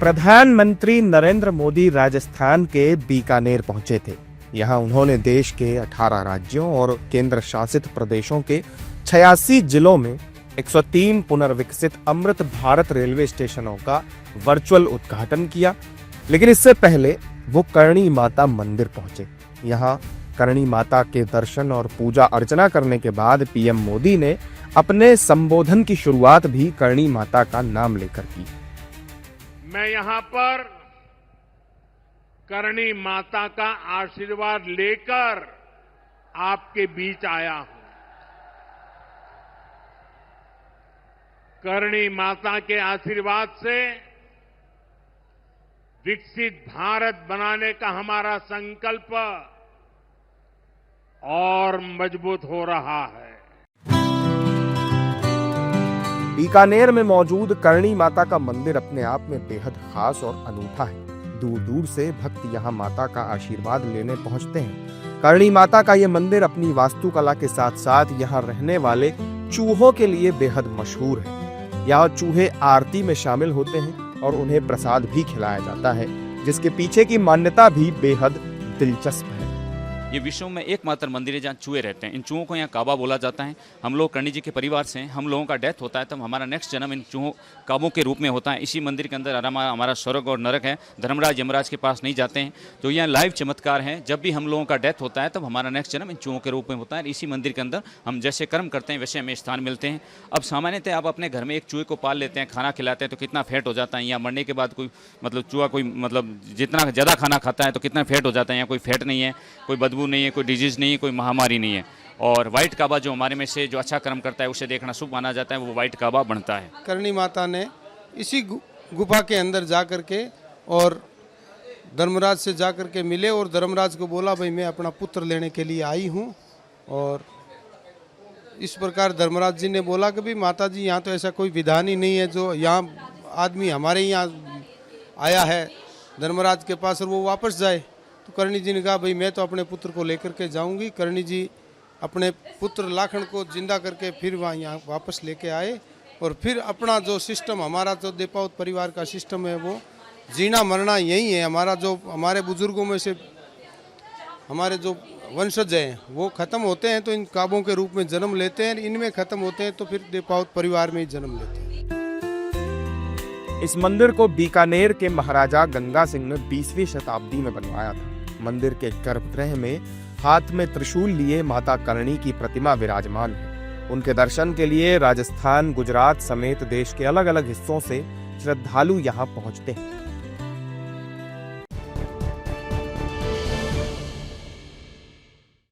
प्रधानमंत्री नरेंद्र मोदी राजस्थान के बीकानेर पहुंचे थे। यहां उन्होंने देश के 18 राज्यों और केंद्र शासित प्रदेशों के 86 जिलों में 103 पुनर्विकसित अमृत भारत रेलवे स्टेशनों का वर्चुअल उद्घाटन किया। लेकिन इससे पहले वो करणी माता मंदिर पहुंचे। यहां करणी माता के दर्शन और पूजा अर्चना करने के बाद पीएम मोदी ने अपने संबोधन की शुरुआत भी करणी माता का नाम लेकर की। मैं यहां पर करणी माता का आशीर्वाद लेकर आपके बीच आया हूं। करणी माता के आशीर्वाद से विकसित भारत बनाने का हमारा संकल्प और मजबूत हो रहा है। बीकानेर में मौजूद करणी माता का मंदिर अपने आप में बेहद खास और अनूठा है। दूर दूर से भक्त यहाँ माता का आशीर्वाद लेने पहुंचते हैं। करणी माता का यह मंदिर अपनी वास्तुकला के साथ साथ यहाँ रहने वाले चूहों के लिए बेहद मशहूर है। यहाँ चूहे आरती में शामिल होते हैं और उन्हें प्रसाद भी खिलाया जाता है, जिसके पीछे की मान्यता भी बेहद दिलचस्प है। ये विश्व में एकमात्र मंदिर है जहाँ चूहे रहते हैं। इन चूहों को यहाँ काबा बोला जाता है। हम लोग करणी जी के परिवार से हैं। हम लोगों का डेथ होता है तब हमारा नेक्स्ट जन्म इन चूहों काबों के रूप में होता है। इसी मंदिर के अंदर हमारा स्वर्ग और नरक है। धर्मराज यमराज के पास नहीं जाते हैं। तो यहाँ लाइव चमत्कार है। जब भी हम लोगों का डेथ होता है तब हमारा नेक्स्ट जन्म इन चूहों के रूप में होता है। इसी मंदिर के अंदर हम जैसे कर्म करते हैं वैसे हमें स्थान मिलते हैं। अब सामान्यतः आप अपने घर में एक चूहे को पाल लेते हैं, खाना खिलाते हैं तो कितना फैट हो जाता है। यहाँ मरने के बाद कोई चूहा कोई जितना ज़्यादा खाना खाता है तो कितना फैट हो जाता है। यहाँ कोई फैट नहीं है, कोई बदबू नहीं है, कोई डिजीज नहीं है, कोई महामारी नहीं है। और व्हाइट काबा जो हमारे में से जो अच्छा कर्म करता है उसे देखना शुभ माना जाता है, वो व्हाइट काबा बनता है। करणी माता ने इसी गुफा के अंदर जा करके और धर्मराज से जा करके मिले और धर्मराज को बोला, भाई मैं अपना पुत्र लेने के लिए आई हूँ। और इस प्रकार धर्मराज जी ने बोला कि भाई माता जी यहाँ तो ऐसा कोई विधान ही नहीं है जो यहाँ आदमी हमारे यहाँ आया है धर्मराज के पास और वो वापस जाए। तो करणी जी ने कहा, भाई मैं तो अपने पुत्र को लेकर के जाऊंगी। करणी जी अपने पुत्र लाखन को जिंदा करके फिर वहाँ यहाँ वापस लेके आए और फिर अपना जो सिस्टम हमारा जो देपावत परिवार का सिस्टम है वो जीना मरना यही है। हमारा जो हमारे बुजुर्गों में से हमारे जो वंशज हैं वो खत्म होते हैं तो इन काबों के रूप में जन्म लेते हैं, इनमें खत्म होते हैं तो फिर देपावत परिवार में ही जन्म लेते हैं। इस मंदिर को बीकानेर के महाराजा गंगा सिंह ने 20वीं शताब्दी में बनवाया था। मंदिर के गर्भगृह में हाथ में त्रिशूल लिए माता करणी की प्रतिमा विराजमान है। उनके दर्शन के लिए राजस्थान, गुजरात समेत देश के अलग अलग हिस्सों से श्रद्धालु यहाँ पहुंचते हैं।